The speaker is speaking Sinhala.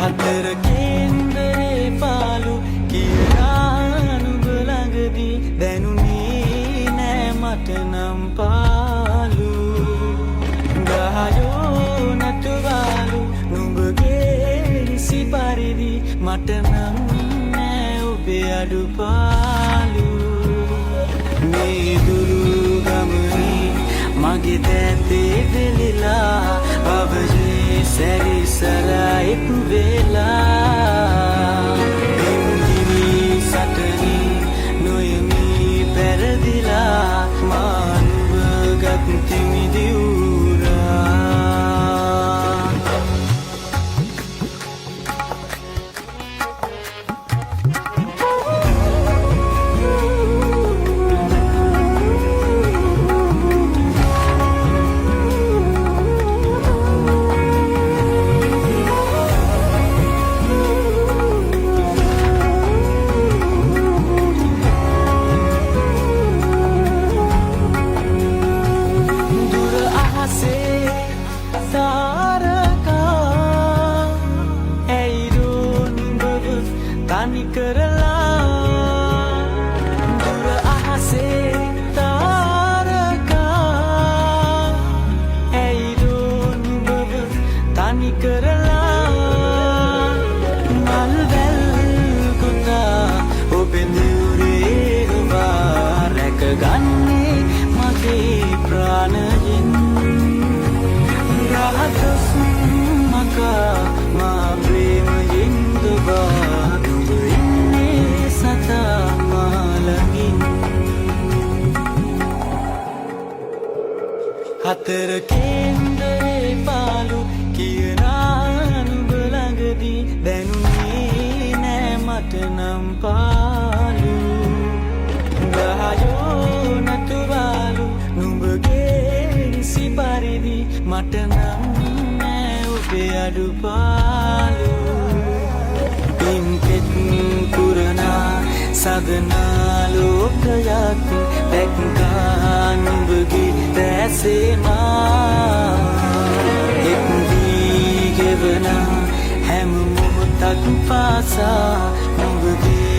හතර කේන්දරේ පාලු කියලා නුඹ ළඟදී දැනුනේ නෑ මට නම් පාලු ගහයෝ නටුවාලු නුඹගේ නිසි පරිදි මට නම් නෑ ඔබේ අඩුපාලු මේ දුරු ගමනේ මගේ දැතේ වෙලිලා අවජේ සැරිසරා එක් වෙලා එම්ගිනි සටනි නොයමි පැරදිලා මානුව ගත් තිමිදිවුරා තනි කරලා දුර අහසේ තාරකා ඇයිදෝ නුඹව තනි කරලා මල් වැල් කොටා ඔබේ නියුරේ ඔබා රැකගන්නේ මගේ ප්‍රාණයෙන් රහතස් මකා මා ප්‍රේමයෙන් දුබා හතර කේන්දරේ පාලු කියලා නුඹ ළඟදී දැනුනේ නෑ මට නම් පාලු ගහයෝ නටුවාලු නුඹගේ නිසි පරිදි මට නම් නෑ ඔබේ අඩුපාලු පින්පෙත් පුරනා සදනා ලෝකයක් දැක්කා නුඹගේ දැසේමා එක් වී ගෙවනා හැම මොහොතක් පාසා නුඹගේ